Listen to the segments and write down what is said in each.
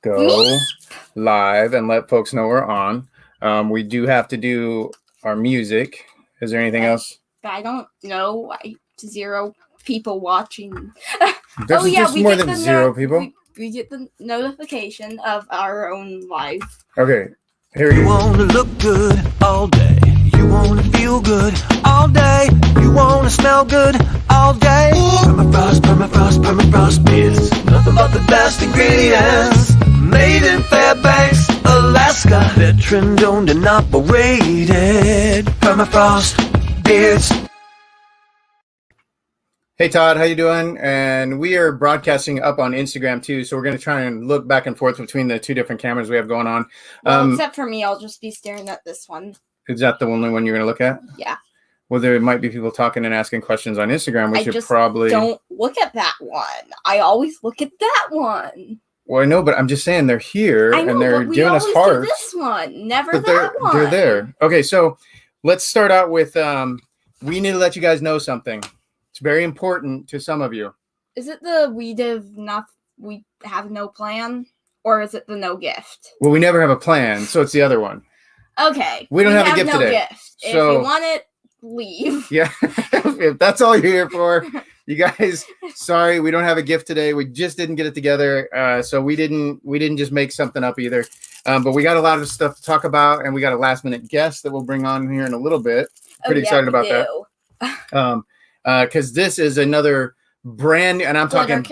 go live and let folks know we're on. We do have to do our music. Is there anything else? I don't know. 0 people watching. There's just more than 0 people. We get the notification of our own live. Okay. Here you want to look good all day. You want to feel good all day. You want to smell good all day. Permafrost, permafrost, permafrost beers. Nothing but the best ingredients. Made in Fairbanks, Alaska. Veteran owned and operated. Permafrost beers. Hey Todd, how you doing? And we are broadcasting up on Instagram too, so we're going to try and look back and forth between the 2 different cameras we have going on. Well, except for me, I'll just be staring at this one. Is that the only one you're going to look at? Yeah. Well, there might be people talking and asking questions on Instagram. We should probably don't look at that one. I always look at that one. Well, I know, but I'm just saying they're here and they're giving us hearts. This one, never that one. They're there. Okay, so let's start out with we need to let you guys know something. It's very important to some of you. Is it the we have no plan, or is it the no gift? Well, we never have a plan, so it's the other one. Okay. We don't have a gift no today. Gift. So, if you want it, leave. Yeah, if that's all you're here for, you guys. Sorry, we don't have a gift today. We just didn't get it together, so we didn't just make something up either. But we got a lot of stuff to talk about, and we got a last minute guest that we'll bring on here in a little bit. Pretty excited about that. Because this is another brand new, and I'm talking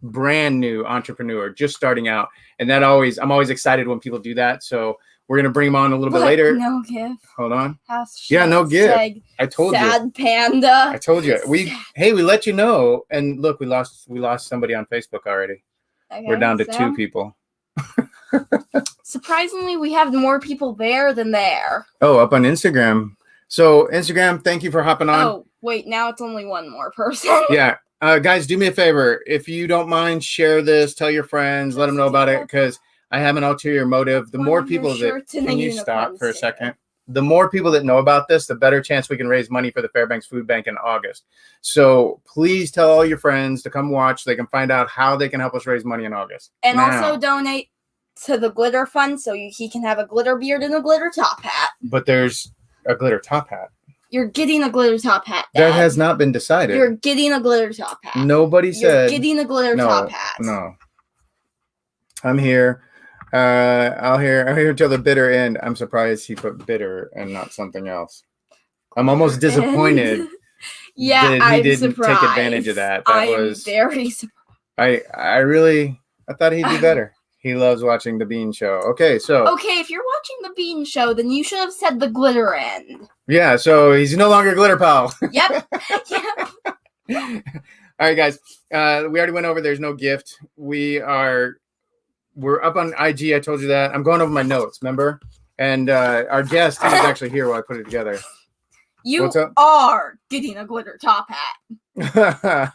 brand new entrepreneur just starting out, and I'm always excited when people do that. So we're gonna bring him on a little bit later. No gift. Hold on. No gift. I told you. Sad panda. I told you. We let you know, and look, we lost somebody on Facebook already. Okay, we're down to 2 people. Surprisingly, we have more people there than there. Oh, up on Instagram. So Instagram, thank you for hopping on. Oh, wait, now it's only 1 more person. Yeah. Guys, do me a favor. If you don't mind, share this, tell your friends, let them know about it, because I have an ulterior motive. The more people can you stop for a second? The more people that know about this, the better chance we can raise money for the Fairbanks Food Bank in August. So please tell all your friends to come watch. They can find out how they can help us raise money in August. And also donate to the glitter fund so he can have a glitter beard and a glitter top hat. But there's a glitter top hat. You're getting a glitter top hat, Dad. That has not been decided. You're getting a glitter top hat. Nobody said. You're getting a glitter top hat. No. I'm here. I'm here till the bitter end. I'm surprised he put bitter and not something else. I'm almost disappointed. Yeah, that he didn't take advantage of that. I am very surprised. I thought he'd do better. He loves watching the Bean Show. Okay, if you're watching the Bean Show, then you should have said the glitter end. Yeah, so he's no longer Glitter Pal. Yep. All right, guys. We already went over there's no gift. We're up on IG. I told you that. I'm going over my notes, remember? And our guest is actually here while I put it together. You are getting a glitter top hat.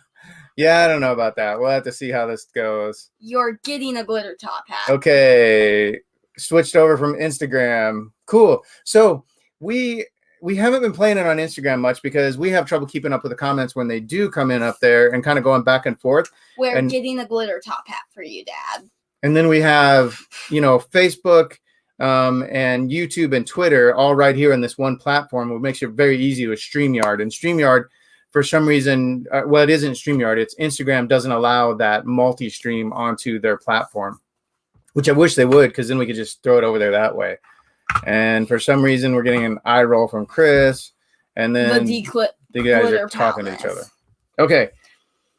Yeah, I don't know about that. We'll have to see how this goes. You're getting a glitter top hat. Okay. Switched over from Instagram. Cool. So we haven't been playing it on Instagram much because we have trouble keeping up with the comments when they do come in up there and kind of going back and forth. We're getting a glitter top hat for you, Dad. And then we have, Facebook and YouTube and Twitter all right here on this one platform, which makes it very easy with StreamYard. And StreamYard, for some reason, it isn't StreamYard. It's Instagram doesn't allow that multi-stream onto their platform, which I wish they would, because then we could just throw it over there that way. And for some reason, we're getting an eye roll from Chris, and then the guys are talking to each other. Okay.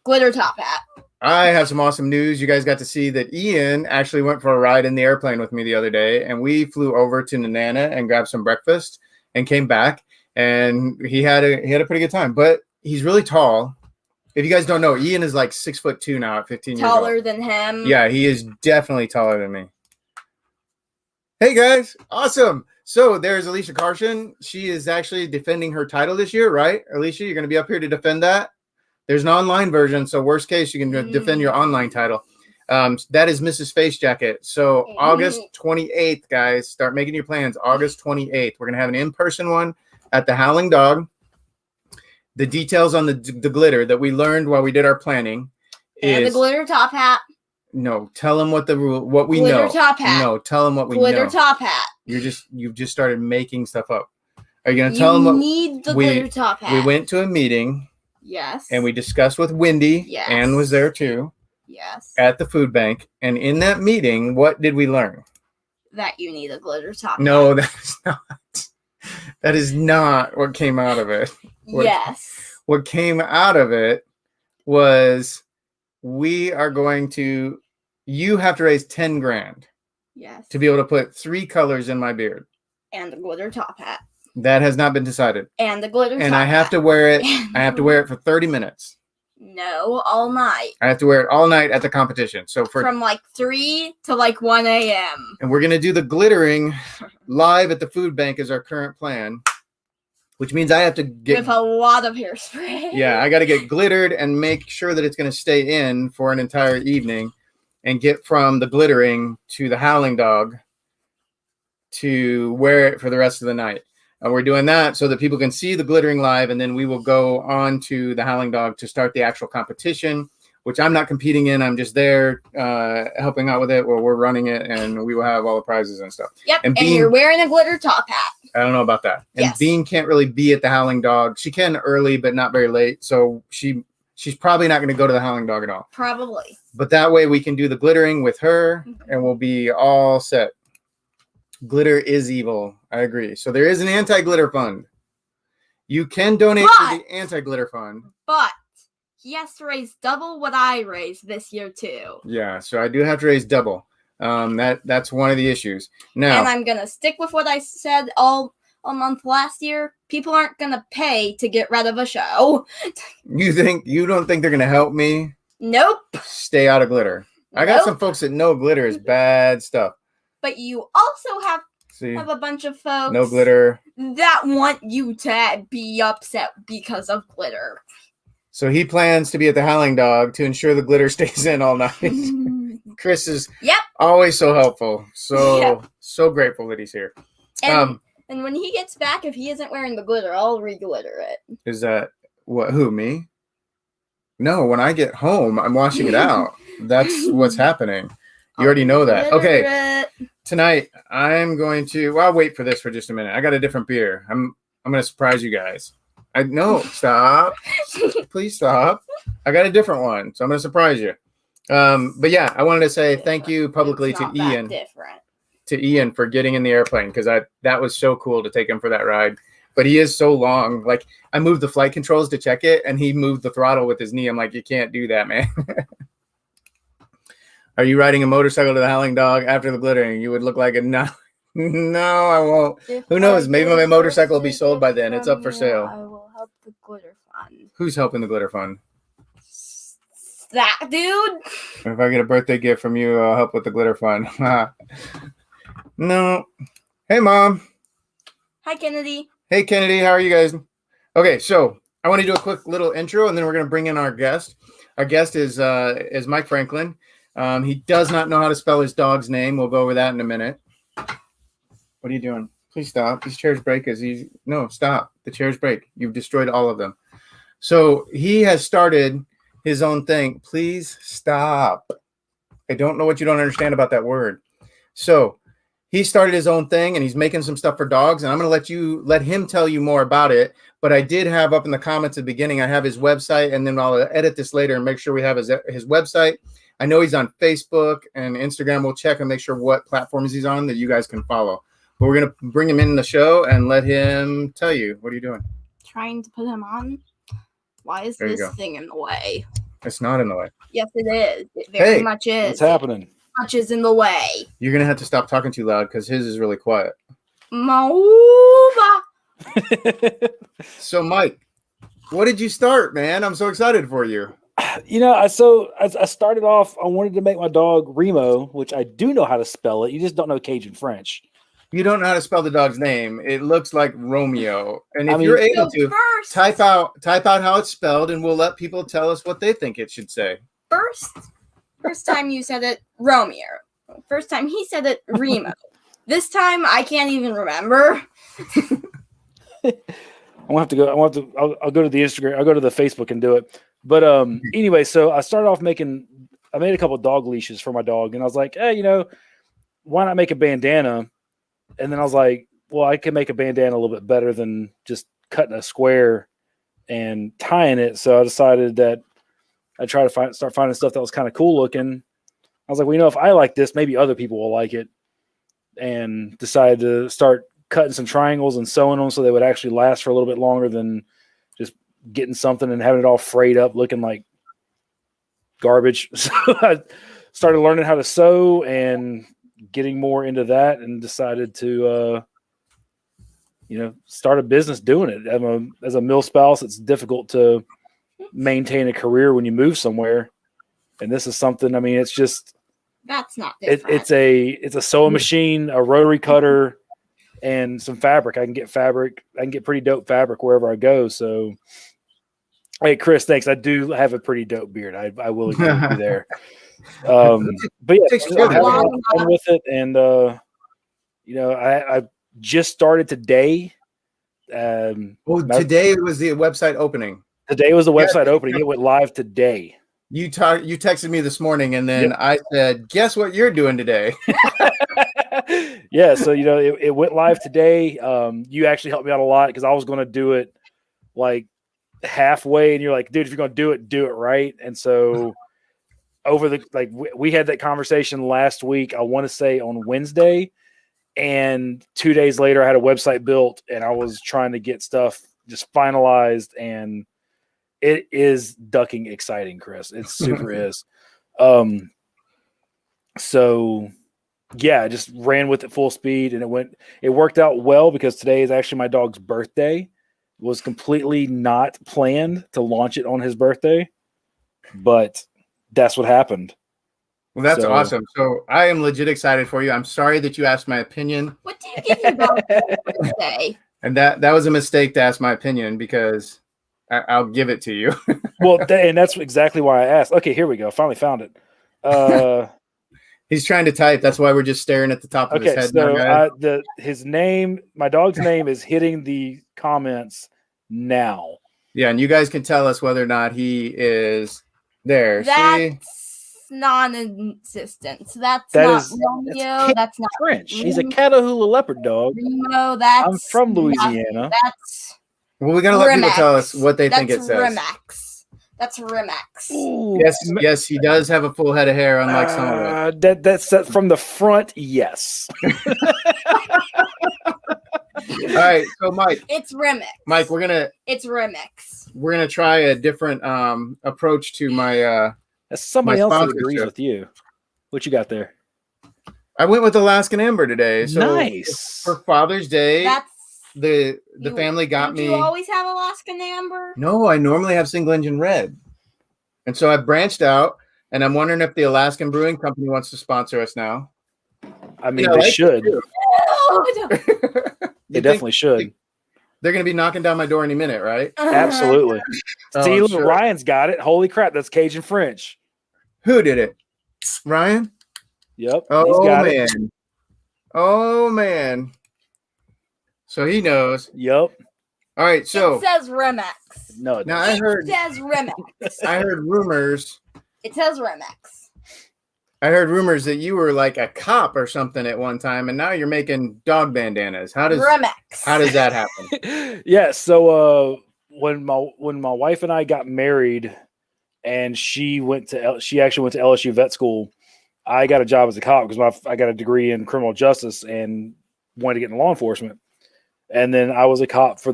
Glitter top hat. I have some awesome news. You guys got to see that Ian actually went for a ride in the airplane with me the other day, and we flew over to Nanana and grabbed some breakfast and came back, and he had a pretty good time. But he's really tall. If you guys don't know, Ian is like 6'2" now at 15 years old. Taller than him. Yeah, he is definitely taller than me. Hey guys, awesome. So there's Alicia Carson. She is actually defending her title this year, right? Alicia, you're going to be up here to defend that. There's an online version, so worst case, you can defend your online title. That is Mrs. Facejacket. So August 28th, guys, start making your plans. August 28th. We're going to have an in-person one at the Howling Dog. The details on the glitter that we learned while we did our planning and the glitter top hat. No, tell them what we Glitter know. top hat. No, tell them what we Glitter know. top hat. You've just started making stuff up. Are you going to You tell them what need the glitter top hat. we went to a meeting Yes. and we discussed with Wendy. Yes. Ann was there too. Yes. At the food bank. And in that meeting, what did we learn? That you need a glitter top No, hat. that is not what came out of it. Yes. What came out of it was you have to raise 10 grand Yes. to be able to put 3 colors in my beard. And the glitter top hat. That has not been decided. And the glitter top hat. And I have to wear it. I have to wear it for 30 minutes. No, all night. I have to wear it all night at the competition. So from like 3 to like 1 a.m. And we're going to do the glittering live at the food bank is our current plan, which means I have to get with a lot of hairspray. Yeah, I got to get glittered and make sure that it's going to stay in for an entire evening and get from the glittering to the howling dog to wear it for the rest of the night. And we're doing that so that people can see the glittering live, and then we will go on to the howling dog to start the actual competition, which I'm not competing in. I'm just there helping out with it while we're running it, and we will have all the prizes and stuff. Yep, and you're wearing a glitter top hat. I don't know about that. And yes. Bean can't really be at the howling dog. She can early, but not very late. So she's probably not going to go to the howling dog at all. Probably. But that way we can do the glittering with her, and we'll be all set. Glitter is evil. I agree. So there is an anti-glitter fund. You can donate to the anti-glitter fund. But he has to raise double what I raised this year too. Yeah, so I do have to raise double. That's one of the issues. Now, and I'm gonna stick with what I said all month last year. People aren't gonna pay to get rid of a show. You don't think they're gonna help me? Nope. Stay out of glitter. I got some folks that know glitter is bad stuff. But you also have a bunch of folks no glitter that want you to be upset because of glitter. So he plans to be at the howling dog to ensure the glitter stays in all night. Chris is always so helpful. So grateful that he's here. And when he gets back, if he isn't wearing the glitter, I'll re-glitter it. Is that what? Who, me? No, when I get home, I'm washing it out. That's what's happening. You already know that. Okay. Tonight, I'm going to... Well, I'll wait for this for just a minute. I got a different beer. I'm going to surprise you guys. No, stop. Please stop. I got a different one, so I'm going to surprise you. But yeah, I wanted to say thank you publicly to Ian. To Ian for getting in the airplane, because that was so cool to take him for that ride. But he is so long. Like, I moved the flight controls to check it, and he moved the throttle with his knee. I'm like, you can't do that, man. Are you riding a motorcycle to the howling dog after the glittering? You would look like a no. No, I won't. Who knows? Maybe my motorcycle will be sold by then. It's up for sale. I will help the glitter fund. Who's helping the glitter fund? That dude. If I get a birthday gift from you, I'll help with the glitter fund. No. Hey, Mom. Hi, Kennedy. Hey, Kennedy. How are you guys? Okay, so I want to do a quick little intro, and then we're going to bring in our guest. Our guest is Mike Franklin. He does not know how to spell his dog's name. We'll go over that in a minute. What are you doing? Please stop. These chairs break No, stop. The chairs break. You've destroyed all of them. So he has started his own thing. Please stop. I don't know what you don't understand about that word. So he started his own thing, and he's making some stuff for dogs, and I'm going to let him tell you more about it. But I did have up in the comments at the beginning, I have his website, and then I'll edit this later and make sure we have his website. I know he's on Facebook and Instagram. We'll check and make sure what platforms he's on that you guys can follow. But we're going to bring him in the show and let him tell you. What are you doing? Trying to put him on. Why is this thing in the way? It's not in the way. Yes, it is. It very much is. What's happening? Much is in the way. You're going to have to stop talking too loud because his is really quiet. Mova. So, Mike, what did you start, man? I'm so excited for you. I started off, I wanted to make my dog Remo, which I do know how to spell it. You just don't know Cajun French. You don't know how to spell the dog's name. It looks like Romeo. And if you're able to, type out how it's spelled, and we'll let people tell us what they think it should say. First time you said it, Romeo. First time he said it, Remo. This time I can't even remember. I'll go to the Instagram. I'll go to the Facebook and do it. But anyway, so I started off making made a couple of dog leashes for my dog, and I was like, hey, you know, why not make a bandana? And then I was like, well, I can make a bandana a little bit better than just cutting a square and tying it. So I decided that I'd try to start finding stuff that was kind of cool looking. I was like, well, you know, if I like this, maybe other people will like it. And decided to start cutting some triangles and sewing them so they would actually last for a little bit longer than just getting something and having it all frayed up looking like garbage. So I started learning how to sew and getting more into that, and decided to start a business doing it. As a mill spouse, it's difficult to maintain a career when you move somewhere, and this is something, I mean, it's just That's not different. it's a sewing machine, a rotary cutter, and some fabric. I can get pretty dope fabric wherever I go. So, hey, Chris, thanks. I do have a pretty dope beard. I will agree with you there. But yeah, I'm having a lot of fun with it, and I just started today. Today was the website opening. Today was the website opening. It went live today. You texted me this morning, and then I said, guess what you're doing today? Yeah, so it went live today. You actually helped me out a lot because I was going to do it like halfway, and you're like, dude, if you're going to do it right. And so we had that conversation last week, I want to say on Wednesday, and 2 days later I had a website built, and I was trying to get stuff just finalized, and it is ducking exciting, Chris. It super is. So yeah, I just ran with it full speed, and it worked out well because today is actually my dog's birthday. It was completely not planned to launch it on his birthday, but that's what happened. Well, that's awesome. So I am legit excited for you. I'm sorry that you asked my opinion. What did you give your dog for birthday? And that was a mistake to ask my opinion, because I'll give it to you. Well, and that's exactly why I asked. Okay, here we go. Finally found it. He's trying to type. That's why we're just staring at the top of his head. So his name, my dog's name, is hitting the comments now. Yeah, and you guys can tell us whether or not he is there. That's non-existent. That's not Romeo. That's not French. He's a Catahoula leopard dog. Remo. I'm from Louisiana. Well, we gotta let people tell us what they think it says. That's Rimex. Ooh, yes, he does have a full head of hair, unlike some of it. That's from the front, yes. All right, so Mike. It's Rimex. Mike, It's Rimex. We're gonna try a different approach to my That's somebody else that agrees with you. What you got there? I went with Alaskan Amber today. So nice. For Father's Day. That's the family got me. Do you always have Alaskan Amber? No, I normally have single engine red. And so I branched out, and I'm wondering if the Alaskan Brewing Company wants to sponsor us now. I mean, they should. They definitely should. They're going to be knocking down my door any minute, right? Absolutely. See, sure. Ryan's got it. Holy crap, that's Cajun French. Who did it? Ryan? Yep. Oh, man. Oh, man. So he knows. Yep. All right. So it says Remex. No. Now I heard. It says Remex. I heard rumors. It says Remex. I heard rumors that you were like a cop or something at one time, and now you're making dog bandanas. How does that happen? Yeah. So when my wife and I got married, and she actually went to LSU vet school, I got a job as a cop because I got a degree in criminal justice and wanted to get into law enforcement. And then I was a cop for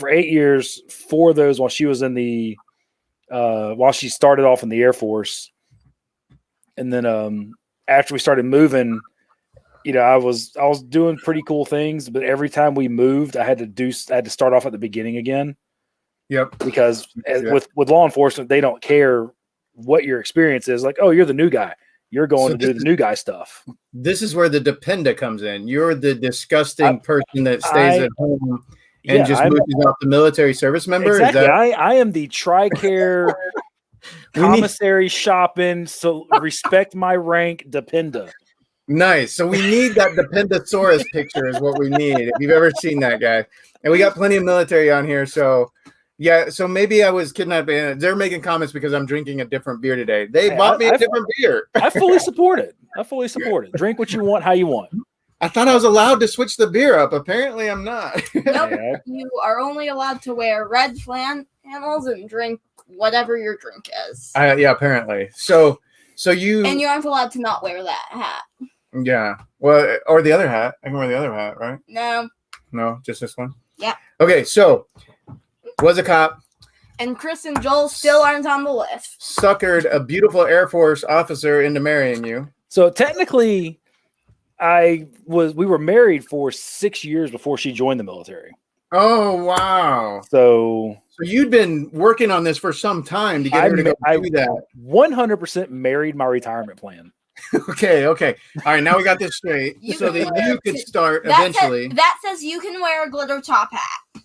8 years, 4 of those while she was in while she started off in the Air Force. And then after we started moving, I was doing pretty cool things, but every time we moved, I had to start off at the beginning again. Yep. Because with law enforcement, they don't care what your experience is. Like, oh, you're the new guy. You're going to do the new guy stuff. This is where the dependa comes in. You're the disgusting person that stays at home and just moves off the military service member. Exactly. I am the TRICARE commissary shopping. So respect my rank, dependa. Nice. So we need that Dependasaurus picture is what we need. If you've ever seen that guy. And we got plenty of military on here. So Yeah, so maybe I was kidnapped. They're making comments because I'm drinking a different beer today. They Hey, bought me a I- different beer. I fully support it. Drink what you want, how you want. I thought I was allowed to switch the beer up. Apparently, I'm not. Nope. Yeah. You are only allowed to wear red flannels and drink whatever your drink is. Yeah, apparently. So you. And you aren't allowed to not wear that hat. Yeah. Well, or the other hat. I can wear the other hat, right? No. No, just this one. Yeah. Okay, so was a cop. And Chris and Joel still aren't on the list. Suckered a beautiful Air Force officer into marrying you. So technically, we were married for 6 years before she joined the military. Oh wow! So you'd been working on this for some time to get her to go do that. 100% married my retirement plan. Okay. All right, now we got this straight, so that you could start eventually. That says you can wear a glitter top hat.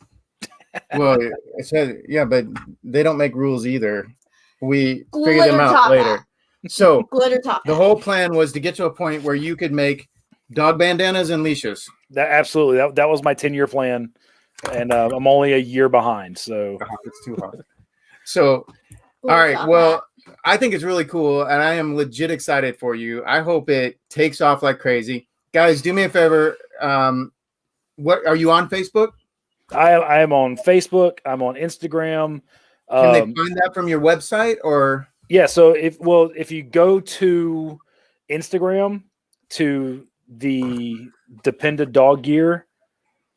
Well, it says yeah, but they don't make rules either. We figure Glitter them out top later. hat. So Glitter top the hat. whole plan was to get to a point where you could make dog bandanas and leashes. That absolutely that was my 10-year plan, and I'm only a year behind. So It's too hard. So, Glitter all right. top Well, hat. I think it's really cool, and I am legit excited for you. I hope it takes off like crazy. Guys, do me a favor. What are you on Facebook? I am on Facebook. I'm on Instagram. Can they find that from your website or? Yeah. So if you go to Instagram to the Dependent Dog Gear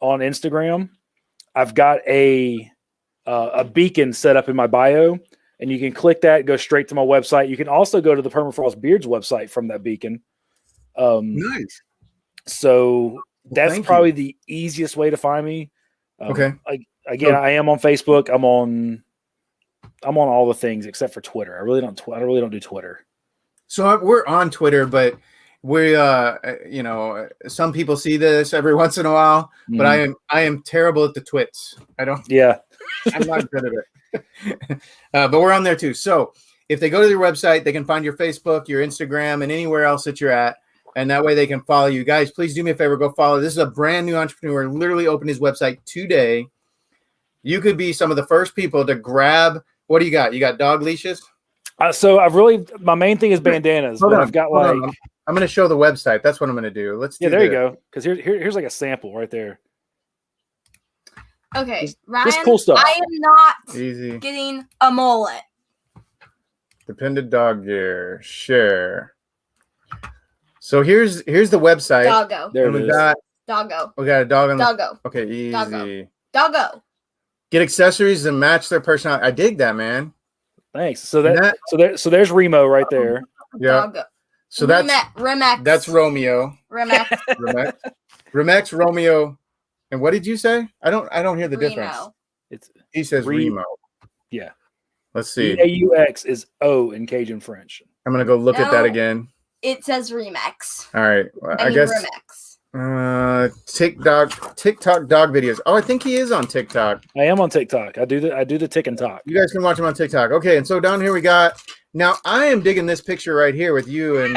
on Instagram, I've got a beacon set up in my bio, and you can click that, go straight to my website. You can also go to the Permafrost Beards website from that beacon. Nice. So that's thank probably the easiest way to find me. Okay. I am on Facebook. I'm on all the things except for Twitter. I really don't do Twitter. So we're on Twitter, but we, some people see this every once in a while, but I am terrible at the twits. Yeah. I'm not good at it. But we're on there too. So if they go to their website, they can find your Facebook, your Instagram, and anywhere else that you're at. And that way they can follow you. Guys, please do me a favor. Go follow. This is a brand new entrepreneur. Literally opened his website today. You could be some of the first people to grab. What do you got? You got dog leashes? So my main thing is bandanas, but I've got like. I'm going to show the website. That's what I'm going to do. Let's do there you go. Because here's like a sample right there. Okay, Ryan, cool stuff. I am not Easy. getting a mullet. Dependent Dog Gear. Share. So here's the website. Doggo. There And it we is. got Doggo. a dog on the. Doggo. Okay, easy. Doggo. Doggo. Get accessories that match their personality. I dig that, man. Thanks. So there's Remo right there. Yeah. Doggo. So that's Remex. that's Romeo. Remex. Remex, Romeo, and what did you say? I don't hear the difference. Remo. It's He says Remo. yeah. Let's see. EAUX is O in Cajun French. I'm gonna go look at that No. again. It says Remex. All right. Well, I mean guess Remex. TikTok dog videos. Oh, I think he is on TikTok. I am on TikTok. I do the tick and talk. You guys can watch him on TikTok. Okay, and so down here we got. Now I am digging this picture right here with you and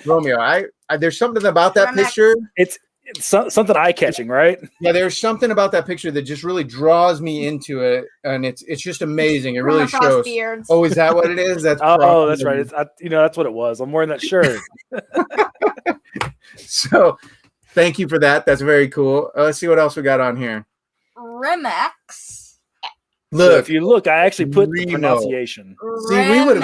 Romeo. I there's something about that Remex. picture. It's something eye catching, right? Yeah, there's something about that picture that just really draws me into it, and it's just amazing. It really Permafrost shows. beards. Oh, is that what it is? That's Oh, that's right. That's what it was. I'm wearing that shirt. So, thank you for that. That's very cool. Let's see what else we got on here. Remex. So Look, if you look, I actually put the Remo. pronunciation. see, we would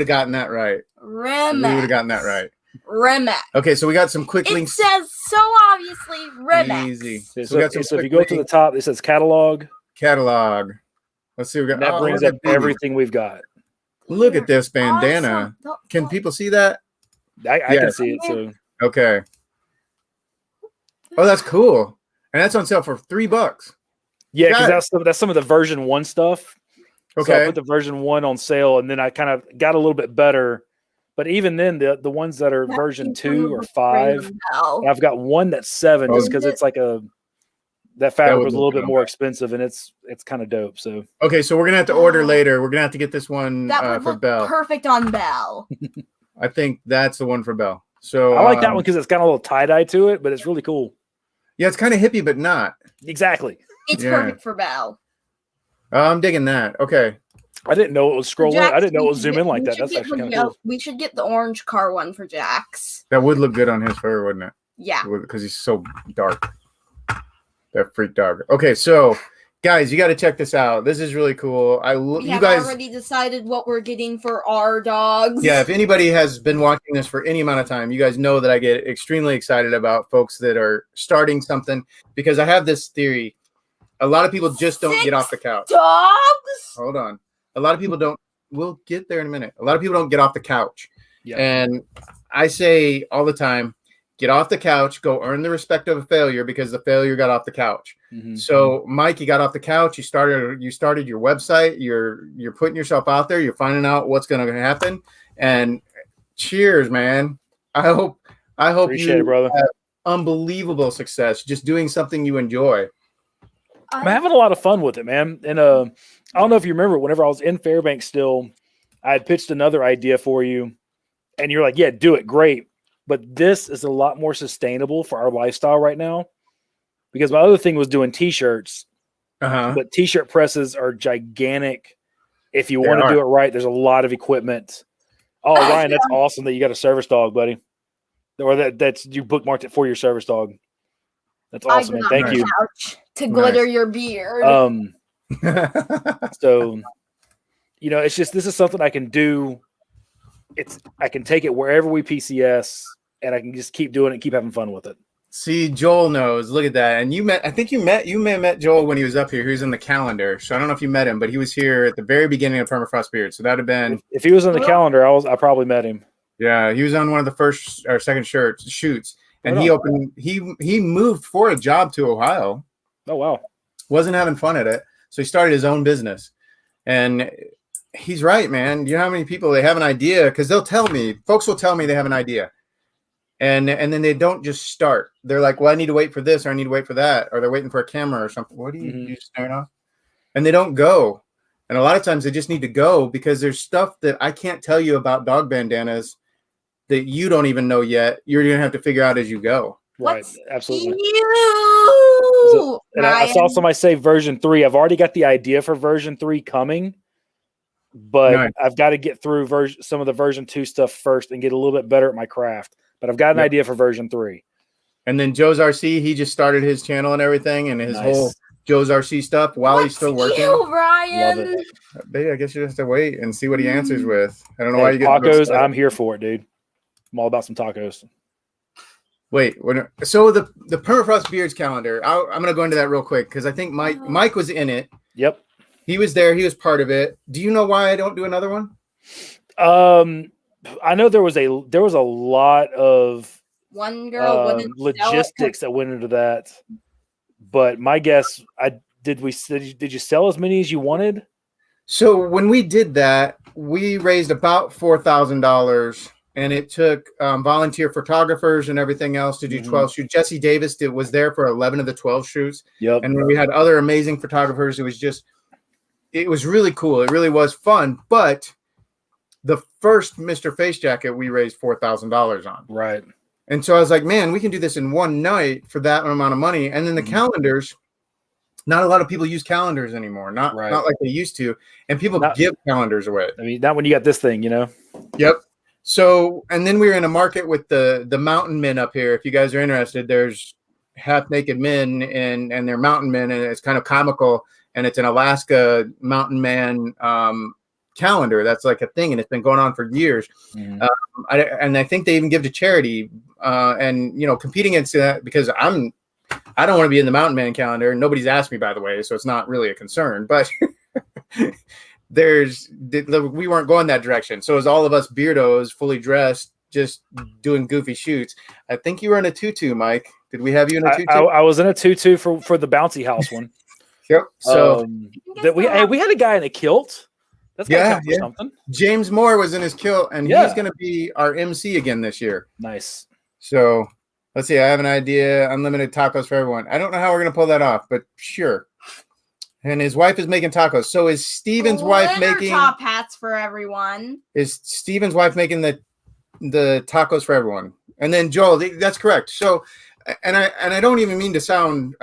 have gotten that right. Remex. We would have gotten that right. Remex. Okay, so we got some quick It links. says so obviously Remex. Easy. So, So we got some if you quick go to the links. top, it says catalog. Catalog. Let's see. We got. And that oh, brings look up at these. everything we've got. Look at this bandana. Awesome. Can people see that? I can Yes. see it. So Okay. Oh, that's cool. And that's on sale for $3. yeah, Got because that's some of the version 1 stuff. So I Okay. put the version 1 on sale, and then I kind of got a little bit better. But even then, the ones that are version 2 or 5, and I've got one that's 7 just because it's like that fabric would was a look little bit good. more expensive, and it's kind of dope. So Okay, so we're gonna have to order later. We're gonna have to get this one That would for look Belle. perfect on Belle. I think that's the one for Belle. So I like that one because it's got a little tie dye to it, but it's really cool. Yeah, it's kind of hippie, but not. Exactly. It's Yeah. perfect for Belle. I'm digging that. Okay. I didn't know it was scrolling. Jax, I didn't know it we was should zoom get- in like we that. should That's get actually the kind of cool. We should get the orange car one for Jax. That would look good on his fur, wouldn't it? Yeah. Because he's so dark. That freak dog. Okay, so guys, you got to check this out. This is really cool. We you have guys already decided what we're getting for our dogs. Yeah, if anybody has been watching this for any amount of time, you guys know that I get extremely excited about folks that are starting something because I have this theory. A lot of people just don't get off the couch. Dogs? Hold on. A lot of people don't. We'll get there in a minute. A lot of people don't get off the couch. Yeah. And I say all the time, get off the couch, go earn the respect of a failure because the failure got off the couch. Mhm. So, Mike, you got off the couch. You started your website. You're putting yourself out there. You're finding out what's going to happen. And cheers, man. I hope Appreciate you it, brother. have unbelievable success just doing something you enjoy. I'm having a lot of fun with it, man. And I don't know if you remember, whenever I was in Fairbanks still, I had pitched another idea for you, and you're like, yeah, do it, great. But this is a lot more sustainable for our lifestyle right now. Because my other thing was doing T-shirts, but T-shirt presses are gigantic. If you want to do it right, there's a lot of equipment. Oh, Ryan, that's awesome that you got a service dog, buddy. Or that's you bookmarked it for your service dog. That's awesome, man. Thank you. To glitter your beard. So, it's just this is something I can do. I can take it wherever we PCS, and I can just keep doing it, and keep having fun with it. See, Joel knows. Look at that. And you may have met Joel when he was up here. He was in the calendar. So I don't know if you met him, but he was here at the very beginning of Permafrost Beard. So that'd have been if he was on the calendar, I probably met him. Yeah, he was on one of the first or second shoots. And he moved for a job to Ohio. Oh wow. Wasn't having fun at it. So he started his own business. And he's right, man. You know how many people they have an idea? Because folks will tell me they have an idea. And then they don't just start. They're like, well, I need to wait for this, or I need to wait for that, or they're waiting for a camera or something. What are you staring off? And they don't go. And a lot of times they just need to go because there's stuff that I can't tell you about dog bandanas that you don't even know yet. You're going to have to figure out as you go. Right. Absolutely. And I saw somebody say version 3. I've already got the idea for version 3 coming, but Nice. I've got to get through some of the version 2 stuff first and get a little bit better at my craft. But I've got an idea for version 3. And then Joe's RC, he just started his channel and everything, and his whole Joe's RC stuff while he's still working. Ryan? Love it. I guess you just have to wait and see what he answers with. I don't know why you get tacos. I'm here for it, dude. I'm all about some tacos. Wait, so the Permafrost Beards calendar, I'm going to go into that real quick because I think Mike was in it. Yep. He was there. He was part of it. Do you know why I don't do another one? I know there was a lot of one girl logistics that went into that, but my guess, did you sell as many as you wanted? So when we did that, we raised about $4,000, and it took volunteer photographers and everything else to do 12 shoots. Jesse Davis was there for 11 of the 12 shoots. Yep. And when we had other amazing photographers, it was really cool. It really was fun. But the first Mr. Facejacket, we raised $4,000 on. Right. And so I was like, man, we can do this in one night for that amount of money. And then the calendars, not a lot of people use calendars anymore. Not like they used to. And people give calendars away. I mean, not when you got this thing, Yep. So, and then we were in a market with the mountain men up here. If you guys are interested, there's half naked men and they're mountain men, and it's kind of comical. And it's an Alaska mountain man calendar. That's like a thing, and it's been going on for years. I think they even give to charity. And competing against that, because I don't want to be in the mountain man calendar. Nobody's asked me, by the way, so it's not really a concern. But we weren't going that direction. So it was all of us beardos, fully dressed, just doing goofy shoots. I think you were in a tutu, Mike. Did we have you in a tutu? I was in a tutu for the bouncy house one. Yep. So we had a guy in a kilt. That's gotta count for something. James Moore was in his kilt, and he's going to be our MC again this year. Nice. So let's see. I have an idea. Unlimited tacos for everyone. I don't know how we're going to pull that off, but sure. And his wife is making tacos. So is Steven's wife making top hats for everyone? Is Steven's wife making the tacos for everyone? And then Joel, that's correct. So, and I don't even mean to sound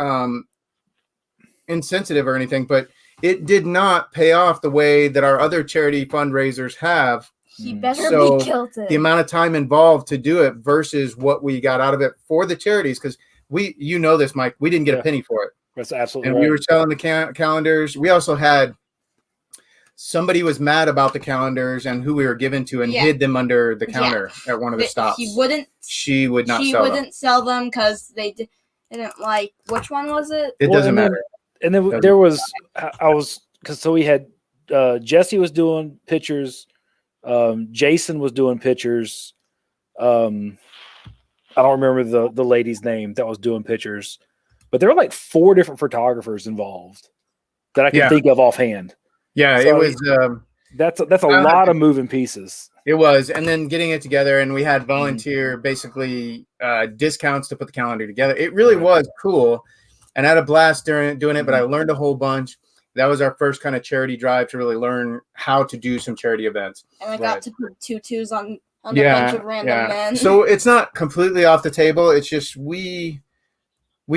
insensitive or anything, but it did not pay off the way that our other charity fundraisers have. He better So be guilty. the amount of time involved to do it versus what we got out of it for the charities, because you know this, Mike, we didn't get a penny for it. That's absolutely And right. we were selling the calendars. We also had somebody was mad about the calendars and who we were given to and hid them under the counter at one of the stops. She would not sell them. Sell them because they didn't like, which one was it? It doesn't matter. And then there was, we had Jesse was doing pictures. Jason was doing pictures. I don't remember the lady's name that was doing pictures, but there were like 4 different photographers involved that I can think of offhand. Yeah, so it was. That's a lot of moving pieces. It was, and then getting it together, and we had volunteer basically discounts to put the calendar together. It really was cool, and I had a blast doing it. But I learned a whole bunch. That was our first kind of charity drive to really learn how to do some charity events. And I got to put tutus on a bunch of random men. So it's not completely off the table. It's just we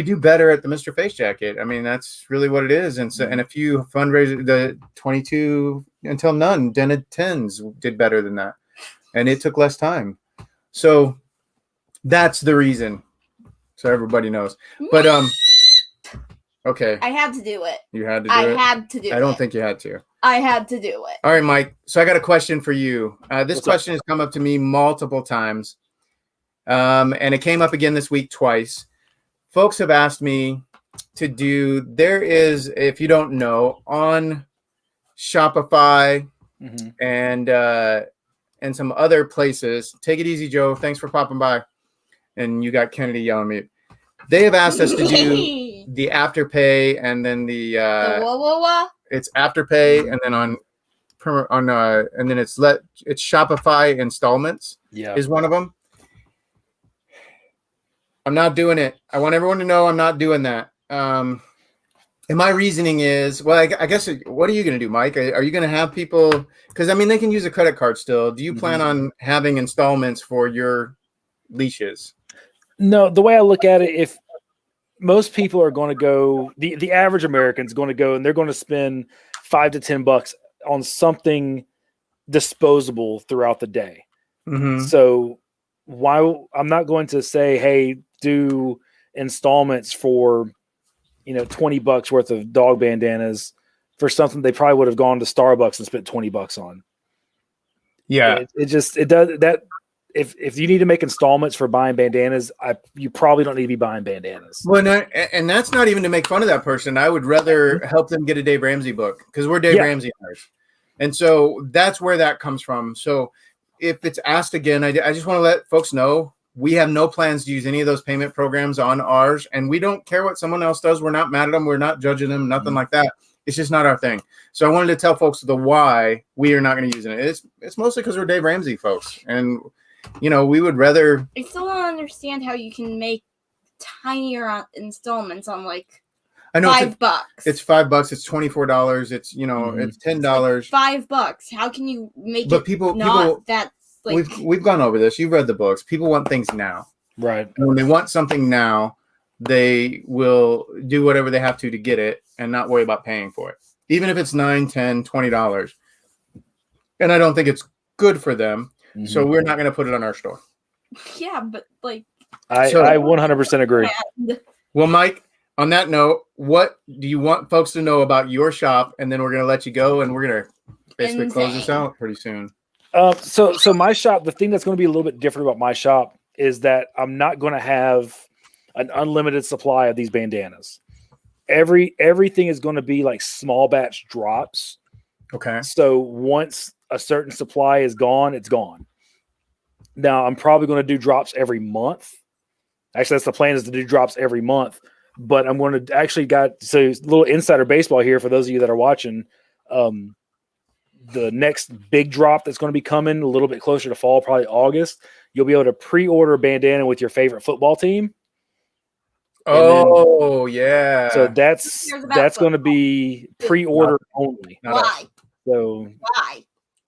do better at the Mr. Facejacket. I mean, that's really what it is. And so, and a few fundraisers, the 22 until none, dented 10s did better than that. And it took less time. So that's the reason. So everybody knows. But, okay. I had to do it. You had to do it? I had to do it. I don't think you had to. I had to do it. All right, Mike. So I got a question for you. This question has come up to me multiple times. And it came up again this week twice. Folks have asked me to do, there is, if you don't know, on Shopify and some other places. Take it easy, Joe. Thanks for popping by. And you got Kennedy yelling at me. They have asked us to do the Afterpay and then the it's Afterpay and then and then it's Shopify installments. Is one of them. I'm not doing it. I want everyone to know I'm not doing that. And my reasoning is, well, I guess, what are you going to do, Mike? Are you going to have people, because I mean, they can use a credit card still. Do you plan on having installments for your leashes? No, the way I look at it, if most people are going to go, the average American's going to go and they're going to spend $5 to $10 on something disposable throughout the day. So why I'm not going to say, hey, do installments for, $20 worth of dog bandanas for something they probably would have gone to Starbucks and spent $20 on. Yeah. It does that. If you need to make installments for buying bandanas, you probably don't need to be buying bandanas. Well, no, and that's not even to make fun of that person. I would rather help them get a Dave Ramsey book because we're Dave Ramsey owners. And so that's where that comes from. So if it's asked again, I just want to let folks know we have no plans to use any of those payment programs on ours, and we don't care what someone else does. We're not mad at them. We're not judging them, nothing like that. It's just not our thing. So I wanted to tell folks the why we are not going to use it. It's mostly because we're Dave Ramsey folks, and we would rather. I still don't understand how you can make tinier installments on I know $5. It's $5. It's $24. It's it's $10. $5. How can you make but it? People that we've gone over this. You've read the books. People want things now, right? And when they want something now, they will do whatever they have to get it and not worry about paying for it, even if it's $9, $10, $20. And I don't think it's good for them. So we're not going to put it on our store. Yeah, but I 100% agree. Well, Mike, on that note, what do you want folks to know about your shop? And then we're going to let you go, and we're going to basically close this out pretty soon. So my shop, the thing that's going to be a little bit different about my shop is that I'm not going to have an unlimited supply of these bandanas. Everything is going to be like small batch drops. Okay. So once a certain supply is gone, it's gone. Now I'm probably going to do drops every month. Actually, that's the plan, is to do drops every month. But I'm going to actually so a little insider baseball here for those of you that are watching. The next big drop that's going to be coming a little bit closer to fall, probably August, you'll be able to pre-order a bandana with your favorite football team. Yeah. So that's going to be pre-order only. Why? So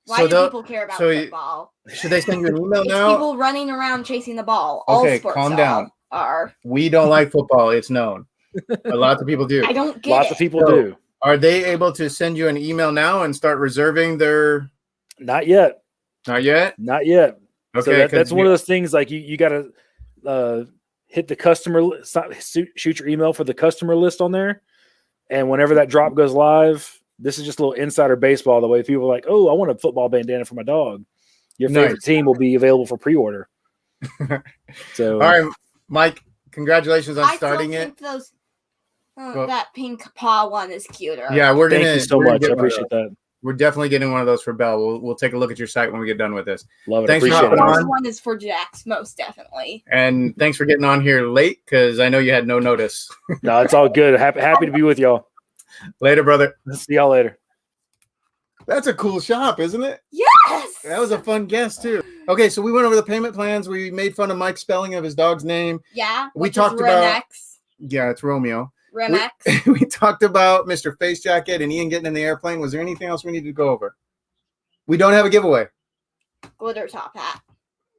why do people care about football? Should they send you an email now? People running around chasing the ball. Okay, all sports calm down. Are. We don't like football. It's known. Lots of people do. I don't get Lots it. of people do. Are they able to send you an email now and start reserving their? Not yet. Not yet. Not yet. Okay, So that's one of those things. Like you got to hit the customer, shoot your email for the customer list on there, and whenever that drop goes live, this is just a little insider baseball. The way people are like, "Oh, I want a football bandana for my dog." Your favorite team will be available for pre-order. So, all right, Mike. Congratulations on starting I it. think those, that pink paw one is cuter. Yeah, we're gonna. Thank you so much. I appreciate that. We're definitely getting one of those for Belle. We'll take a look at your site when we get done with this. Love it. Thanks for Appreciate hopping it. This on. one is for Jax, most definitely. And thanks for getting on here late because I know you had no notice. No, it's all good. Happy to be with y'all. Later, brother. See y'all later. That's a cool shop, isn't it? Yes. That was a fun guess too. Okay, so we went over the payment plans. We made fun of Mike's spelling of his dog's name. Yeah. We which talked is about. Remex. Yeah, it's Romeo. Remex. We talked about Mr. Facejacket and Ian getting in the airplane. Was there anything else we needed to go over? We don't have a giveaway. Glitter top hat.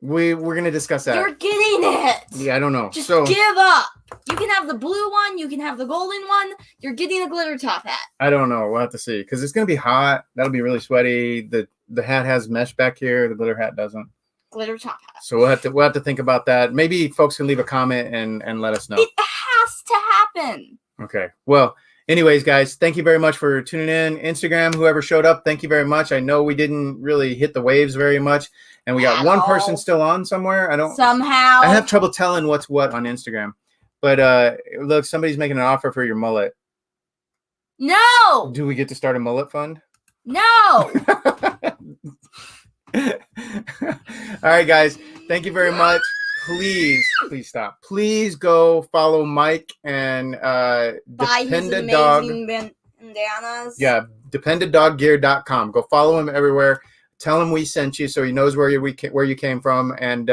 We're gonna discuss that. You're getting it. Yeah, I don't know. Just So give up. You can have the blue one. You can have the golden one. You're getting a glitter top hat. I don't know. We'll have to see because it's gonna be hot. That'll be really sweaty. The hat has mesh back here. The glitter hat doesn't. Glitter top hat. So we'll have to think about that. Maybe folks can leave a comment and let us know. It has to happen. Okay. Well, anyways, guys, thank you very much for tuning in. Instagram, whoever showed up, thank you very much. I know we didn't really hit the waves very much, and we got one person still on somewhere. Somehow. I have trouble telling what's what on Instagram. But look, somebody's making an offer for your mullet. No. Do we get to start a mullet fund? No. All right, guys. Thank you very much. Please stop. Please go follow Mike and Buy his Dependent Dog. amazing bandanas. Yeah, dependenddoggear.com. Go follow him everywhere. Tell him we sent you so he knows where you came from. And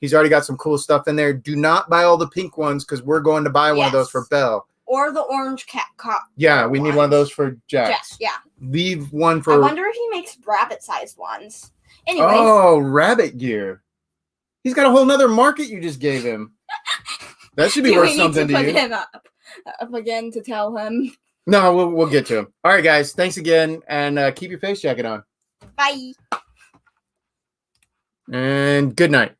he's already got some cool stuff in there. Do not buy all the pink ones because we're going to buy one of those for Belle. Or the orange cat cop. Yeah, we need one of those for Jax. Yeah. Leave one for. I wonder if he makes rabbit-sized ones. Anyways. Oh, rabbit gear. He's got a whole nother market you just gave him. That should be worth something to you. We need to put him up again to tell him. No, we'll get to him. All right, guys. Thanks again, and keep your face jacket on. Bye. And good night.